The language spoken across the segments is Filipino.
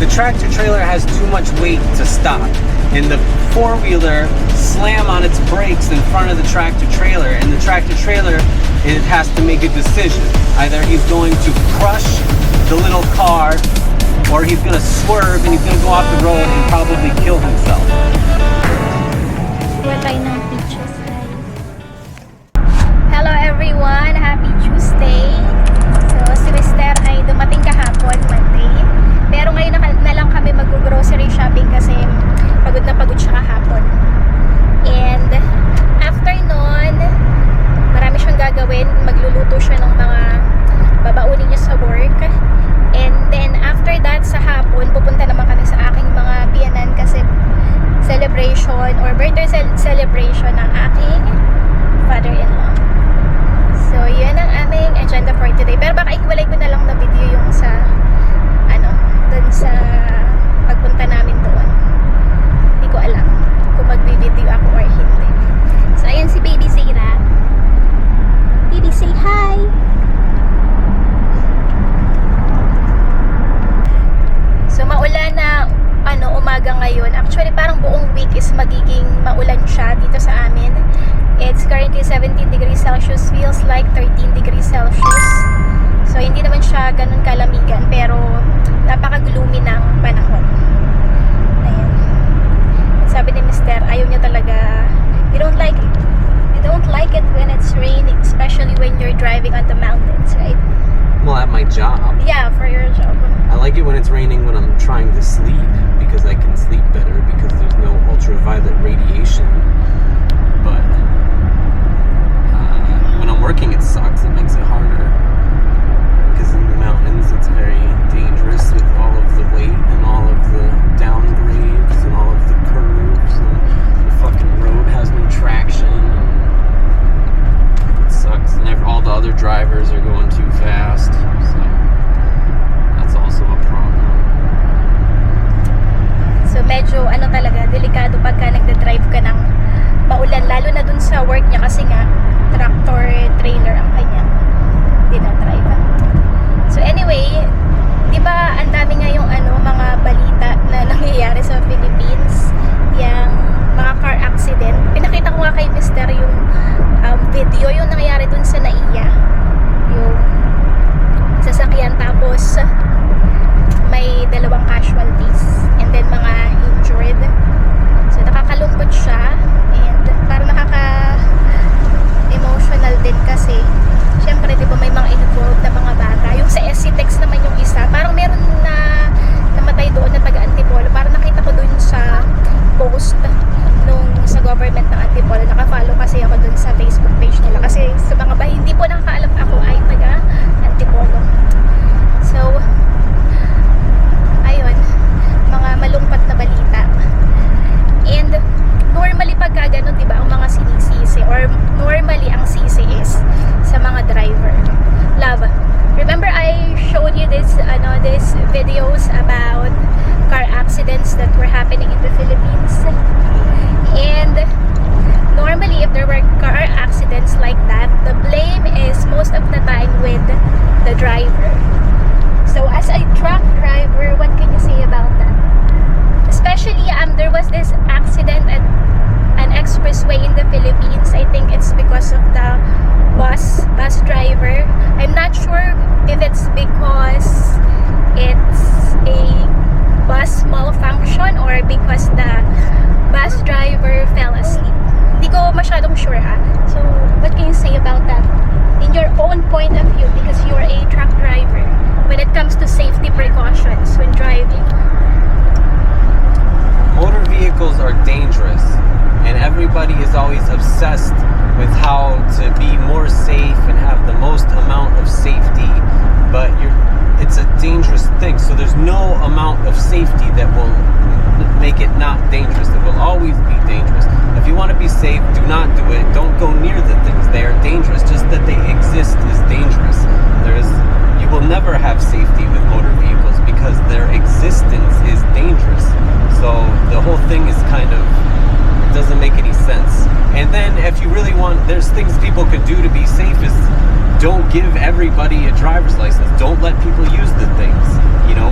the tractor trailer has too much weight to stop, and the four-wheeler slam on its brakes in front of the tractor trailer, and the tractor trailer, it has to make a decision. Either he's going to crush the little car, or he's going to swerve and he's going to go off the road and probably kill himself. Kuha tayo ng peaches, guys. Hello everyone! Happy Tuesday! So, si Mister ay dumating kahapon, Monday. Pero ngayon na lang kami mag-grocery shopping kasi pagod na pagod siya kahapon. And after nun, marami siyang gagawin. Magluluto siya ng mga babaunin niya sa work. And then after that, sa hapon, pupunta naman kami sa aking mga biyanan kasi celebration or birthday celebration ng aking father-in-law. So, yun ang aming agenda for today. Pero baka ihiwalay ko na lang na video yung sa dun sa pagpunta namin doon. Hindi ko alam kung magbi-video ako or hindi. So, ayan si Baby Zara. Baby, say hi! So, maulan na umaga ngayon. Actually, parang buong week is magiging maulan siya dito sa amin. It's currently 17 degrees Celsius, feels like 13 degrees Celsius. So, hindi naman siya ganun kalamigan, pero napaka-gloomy ng panahon. Ayan. At sabi ni Mister, ayaw niya talaga, you don't like it when it's raining, especially when you're driving on the mountains, right? Well, at my job. Yeah, for your job. I like it when it's raining when I'm trying to sleep because I can sleep better because there's no ultraviolet radiation. But when I'm working, it sucks. It makes it harder because in the mountains, it's very dangerous with all of the weight and all of the downgrades and all of the curves, and the fucking road has no traction. And it sucks, and all the other drivers are going too fast. So that's also a problem. So medyo talaga delikado pagka nagda-drive ka ng maulan, lalo na dun sa work niya kasi nga tractor trailer ang kanyang dinadrive. So anyway, di ba ang dami nga yung mga balita na nangyayari sa Philippines, yung mga car accident. Pinakita ko nga kay Mister yung video yung nangyayari dun sa Naiya, yung sasakyan, tapos may 2 casualties and then mga injured. So nakakalungkot siya and parang nakaka-emotional din kasi syempre di ba may mga involved na mga bata. Yung sa SCTEX naman yung isa, parang meron na namatay doon na taga-Antipolo. Parang nakita ko doon sa post nung sa government ng Antipolo. Nakafollow kasi ako doon sa Facebook page nila kasi sa mga bahay hindi po nakakaalam ako ay taga-Antipolo. So ayun, mga malungkot na balita. And normally pagka ganun, diba, ang mga sinisisi or normally ang sisi is sa mga driver. Love, remember I showed you this videos about car accidents that were happening in the Philippines? And normally if there were car accidents like that, the blame is most of the time with the driver. So as a truck driver, what can you say about that? Especially there was this accident at an expressway in the Philippines. I think it's because of the bus driver. I'm not sure if it's because it's a bus malfunction or because the bus driver fell asleep. Hindi ko masyadong sure ha. So what can you say about that in your own point of view, because you're a truck driver, when it comes to safety precautions when driving? Motor vehicles are dangerous, and everybody is always obsessed with how to be more safe and have the most amount of safety, but it's a dangerous thing. So there's no amount of safety that will make it not dangerous. It will always be dangerous. If you want to be safe, do not do it. Don't go near the things. They are dangerous. Just that they exist is dangerous. You will never have safety with motor vehicles because their existence is dangerous. So the whole thing is it doesn't make any sense. And then if you really want, there's things people could do to be safe is don't give everybody a driver's license. Don't let people use the things.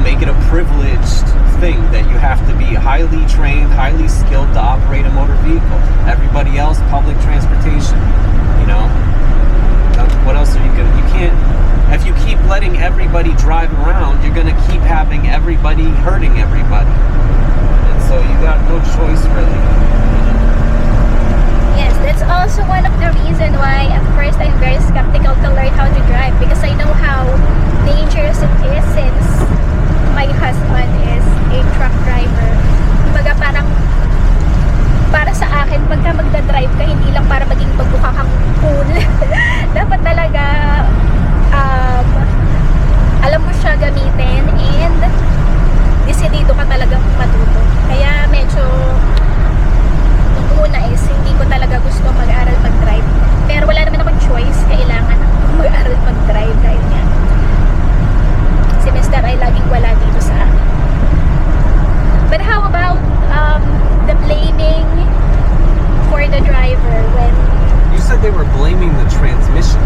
Make it a privileged thing that you have to be highly trained, highly skilled to operate a motor vehicle. Everybody else, public transportation, you know. What else are you gonna? You can't. If you keep letting everybody drive around, you're gonna keep having everybody hurting everybody, and so you got no choice really. Yes, that's also one of the reason why at first I'm very skeptical to learn how to drive, because I know how dangerous it is since my husband is a truck driver. Kumbaga parang para sa akin, pagka magdadrive ka, hindi lang para maging magmukha kang cool. Dapat talaga alam mo siya gamitin and desidido ka talagang matuto. Kaya medyo nung una is hindi ko talaga gusto mag-aral mag-drive. Pero wala naman akong choice, kailangan mag-aral mag-drive dahil yan. Si Mr. ay laging wala dito sa akin. But how about the blaming for the driver when... You said they were blaming the transmission.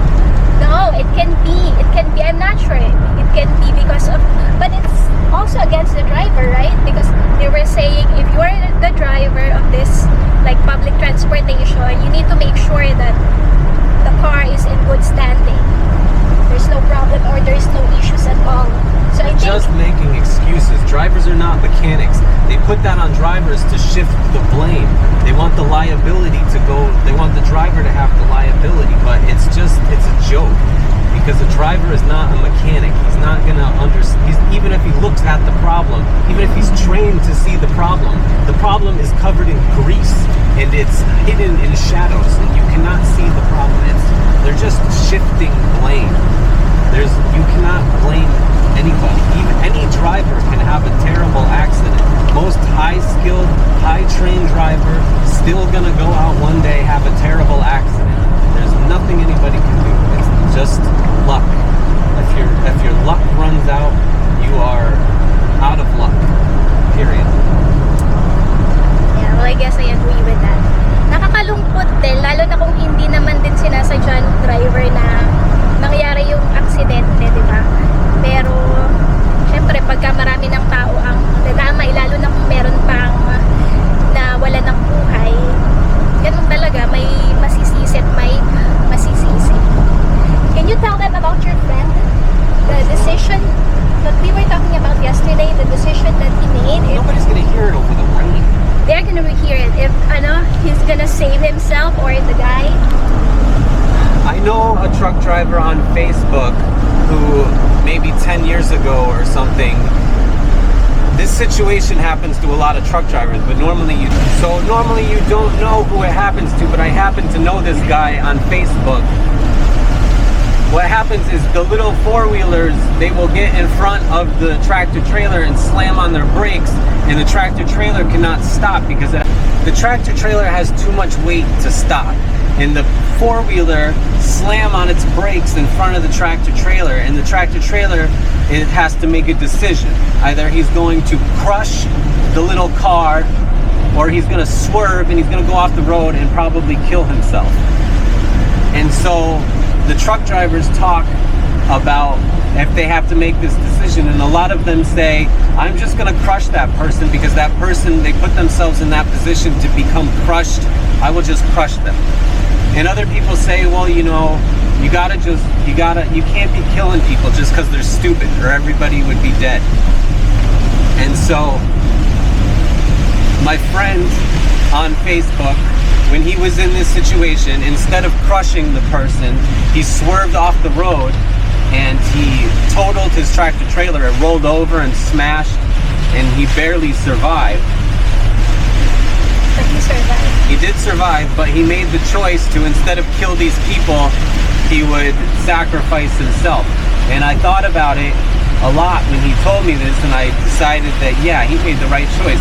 No, it can be, I'm not sure. It can be because of, but it's also against the driver, right? Because they were saying if you're the driver of this like public transportation, you need to make sure that the car is in good standing. There's no problem or there's no issues at all. So I think just making excuses. Drivers are not mechanics. They put that on drivers to shift the blame. They want the liability to go, they want the driver to have the liability, but it's a joke. Because a driver is not a mechanic. He's not gonna understand, even if he looks at the problem, even if he's trained to see the problem is covered in grease and it's hidden in shadows and you cannot see the problem. They're just shifting blame. You cannot blame anybody. Even any driver can have a terrible accident. Most high-skilled, high-trained driver still gonna go out one day, have a terrible accident. There's nothing anybody can do. It's just luck. If your luck runs out, you are out of luck. Period. yeah, well, I guess I agree with that. Nakakalungkot din, lalo na kung hindi naman din sinasadya ng driver na nangyari yung aksidente, di ba? Pero, syempre, pagka marami ng tao ang nadamay, lalo na kung meron pang nawala ng buhay, ganun talaga, may masisisi at may masisisi. Can you tell them about your friend? The decision that we were talking about yesterday, the decision that he made. Nobody's gonna hear it over the rain. They're gonna hear it if he's gonna save himself or the guy. I know a truck driver on Facebook who maybe 10 years ago or something, this situation happens to a lot of truck drivers, but normally you don't know who it happens to, but I happen to know this guy on Facebook. What happens is the little four-wheelers, they will get in front of the tractor trailer and slam on their brakes, and the tractor trailer cannot stop because the tractor trailer has too much weight to stop. And the four-wheeler slam on its brakes in front of the tractor trailer, and the tractor trailer, it has to make a decision. Either he's going to crush the little car, or he's going to swerve and he's going to go off the road and probably kill himself. And so the truck drivers talk about if they have to make this decision, and a lot of them say, I'm just going to crush that person because that person, they put themselves in that position to become crushed. I will just crush them. And other people say, well, you can't be killing people just because they're stupid, or everybody would be dead. And so my friend on Facebook, when he was in this situation, instead of crushing the person, he swerved off the road and he totaled his tractor trailer. It rolled over and smashed, and he barely survived. But he survived. He did survive, but he made the choice to, instead of kill these people, he would sacrifice himself. And I thought about it a lot when he told me this, and I decided that, yeah, he made the right choice.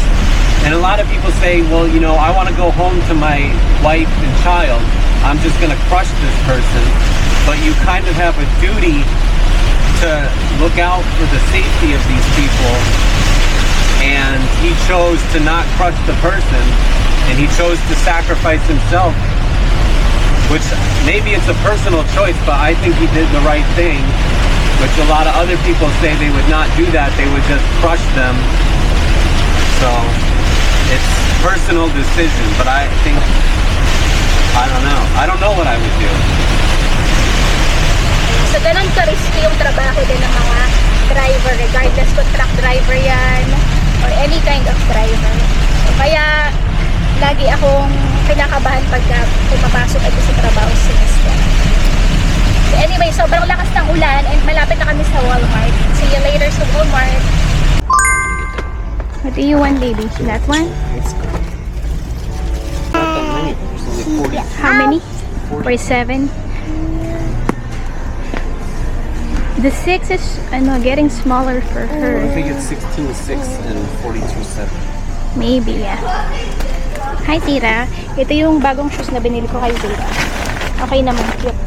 And a lot of people say, well, I want to go home to my wife and child. I'm just going to crush this person. But you kind of have a duty to look out for the safety of these people. And he chose to not crush the person, and he chose to sacrifice himself, which maybe it's a personal choice, but I think he did the right thing, which a lot of other people say they would not do that. They would just crush them personal decision, but I think, I don't know what I would do. So, ganun ka-risky yung trabaho din ng mga driver, regardless kung truck driver yan, or any kind of driver. So, kaya, lagi akong kinakabahan pag pumapasok ito sa trabaho sa Mister. So, anyway, sobrang lakas ng ulan and malapit na kami sa Walmart. See you later sa Walmart. What do you want, baby? That one? How many? 47. The 6 is getting smaller for her. I think it's 16.6 and 42.7. Maybe, yeah. Hi, Tira. Ito yung bagong shoes na binili ko kay Zeta. Okay naman, cute.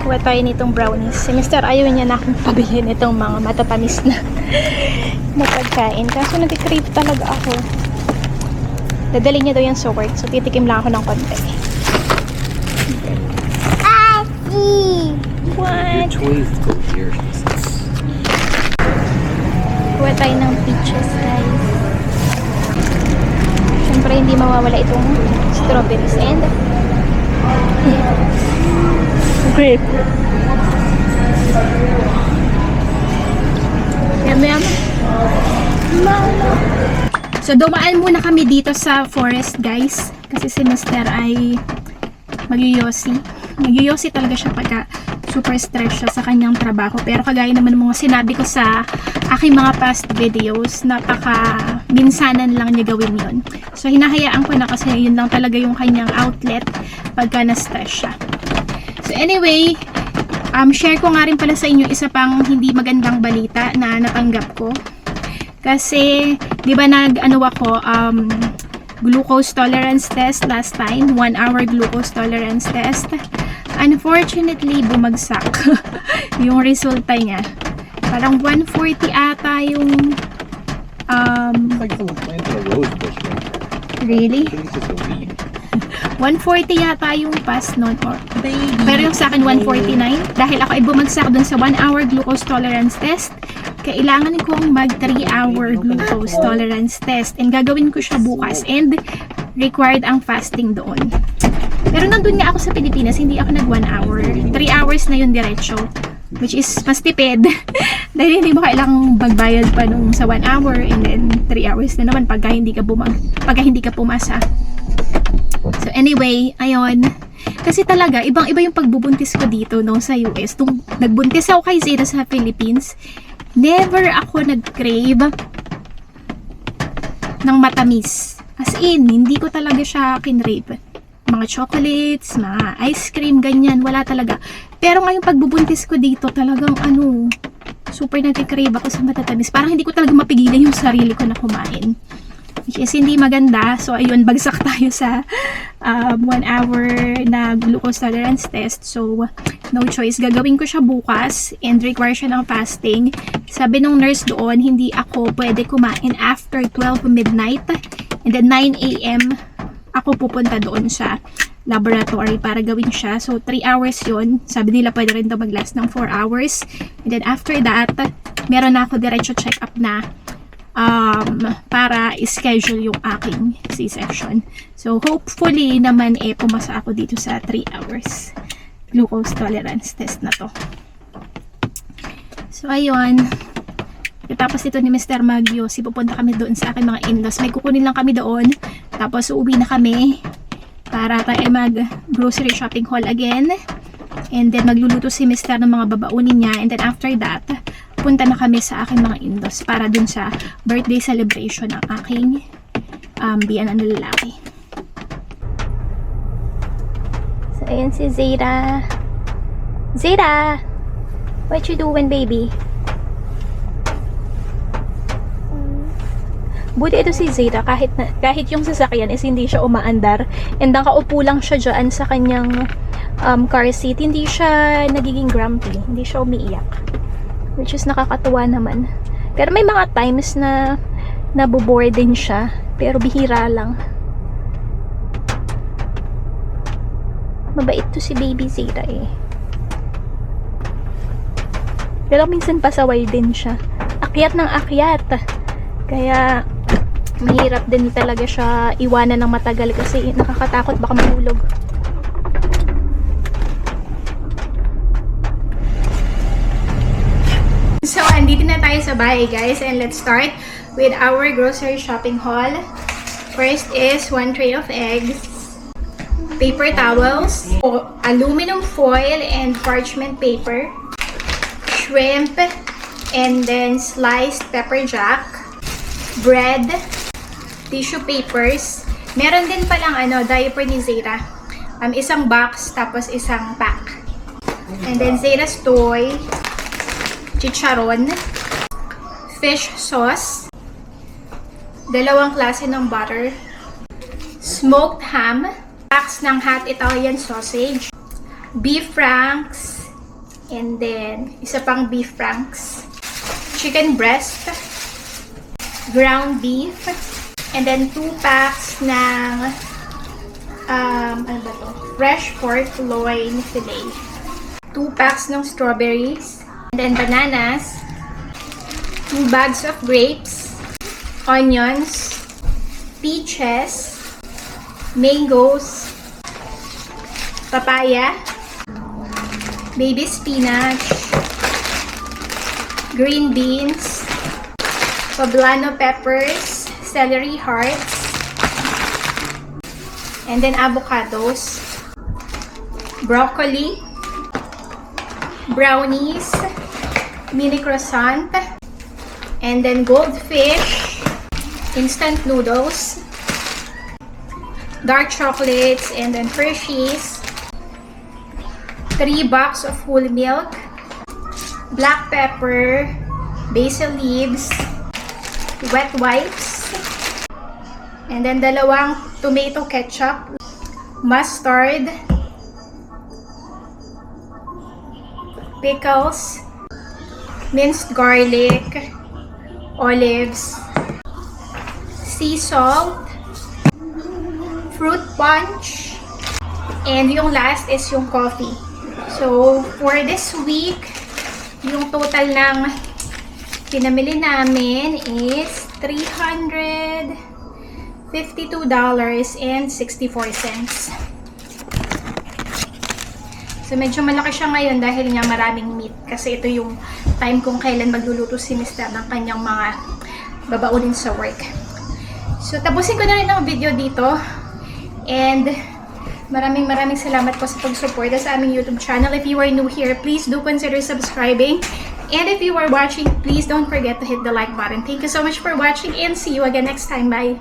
Kuha tayo nitong brownies. Si Mr. ayaw niya na akong pabilihin itong mga matatamis na na pagkain. Kaso nag-crave talaga ako. Dadali niya daw yan sa work. So, titikim lang ako ng konti. What? Toys go here. Kuha tayo ng peaches, guys. Siyempre, hindi mawawala itong strawberries and grape. Yum, yum. So, dumaan muna kami dito sa forest, guys. Kasi si Mr. ay mag-yosi. Mag-yosi talaga siya pagka super stress siya sa kanyang trabaho. Pero kagaya naman mga sinabi ko sa aking mga past videos, napaka minsanan lang niya gawin yun. So, hinahayaan ko na kasi yun lang talaga yung kanyang outlet pagka na-stress siya. So, anyway, share ko nga rin pala sa inyo isa pang hindi magandang balita na natanggap ko. Kasi, di ba glucose tolerance test last time, 1 hour glucose tolerance test. Unfortunately, bumagsak yung resulta niya. Parang 140 ata yung Like someone planted a rose bush right there. really? I think it's just a weed. 140 yata yung pass nun. Pero yung sa akin 149. Dahil ako ay bumagsak dun sa 1 hour glucose tolerance test, kailangan kong mag 3 hour glucose tolerance test. And gagawin ko siya bukas. And required ang fasting doon. Pero nandun nga ako sa Pilipinas, hindi ako nag 1 hour. 3 hours na yun diretso. Which is mas tipid. Dahil hindi mo kailangang magbayad pa nung sa 1 hour and then 3 hours na naman pagka hindi ka pumasa. So anyway, ayun. Kasi talaga, ibang-iba yung pagbubuntis ko dito no, sa US. Nung nagbuntis ako kay Zeta sa Philippines, never ako nag-crave ng matamis. As in, hindi ko talaga siya kinrave. Mga chocolates, mga ice cream, ganyan, wala talaga. Pero ngayong pagbubuntis ko dito, talagang super nag-crave ako sa matatamis. Parang hindi ko talaga mapigilan yung sarili ko na kumain. Which is hindi maganda. So, ayun, bagsak tayo sa 1 hour na glucose tolerance test. So, no choice. Gagawin ko siya bukas and require siya ng fasting. Sabi nung nurse doon, hindi ako pwede kumain after 12 midnight. And then 9 a.m. ako pupunta doon sa laboratory para gawin siya. So, 3 hours yun. Sabi nila pwede rin daw mag-last ng 4 hours. And then after that, meron na ako diretso check-up na para schedule yung aking C-section. So, hopefully naman pumasa ako dito sa 3 hours glucose tolerance test na to. So, ayun. Tapos ito ni Mr. Magyosi, pupunta kami doon sa aking mga in-laws. May kukunin lang kami doon. Tapos, uuwi na kami para tayo mag-grocery shopping haul again. And then, magluluto si Mr. ng mga babaunin niya. And then, after that, punta na kami sa aking mga in-laws para dun sa birthday celebration ng aking biyanan na lalaki. So, ayan si Zeta. Zeta! What you doing, baby? Buti ito si Zeta, kahit yung sasakyan is hindi siya umaandar. And nakaupo lang siya dyan sa kanyang car seat. Hindi siya nagiging grumpy. Hindi siya umiiyak. Which is nakakatuwa naman. Pero may mga times na nabobore din siya. Pero bihira lang. Mabait to si baby Zeta eh. Pero minsan pasaway din siya. Akyat ng akyat. Kaya mahirap din talaga siya iwanan ng matagal kasi nakakatakot baka mahulog. So, andito na tayo sa bahay, guys, and let's start with our grocery shopping haul. First is 1 tray of eggs, paper towels, aluminum foil and parchment paper, shrimp, and then sliced pepper jack, bread, tissue papers. Meron din palang diaper ni Zara. Isang box tapos isang pack. And then Zara's toy, chicharon, fish sauce, dalawang klase ng butter, smoked ham, packs ng hot Italian sausage, beef franks, and then isa pang beef franks, chicken breast, ground beef, and then 2 packs ng fresh pork loin fillet, 2 packs ng strawberries, and then bananas, 2 bags of grapes, onions, peaches, mangoes, papaya, baby spinach, green beans, poblano peppers, celery hearts, and then avocados, broccoli, brownies, mini croissant, and then goldfish, instant noodles, dark chocolates, and then Hershey's, 3 box of whole milk, black pepper, basil leaves, wet wipes, and then dalawang tomato ketchup, mustard, pickles, minced garlic, olives, sea salt, fruit punch, and yung last is yung coffee. So, for this week, yung total ng pinamili namin is $352.64. So, medyo malaki siya ngayon dahil nga maraming meat. Kasi ito yung time kung kailan magluluto si Mr. ng kanyang mga babaunin sa work. So, tapusin ko na rin ang video dito. And maraming salamat po sa pag-suporta sa aming YouTube channel. If you are new here, please do consider subscribing. And if you are watching, please don't forget to hit the like button. Thank you so much for watching and see you again next time. Bye!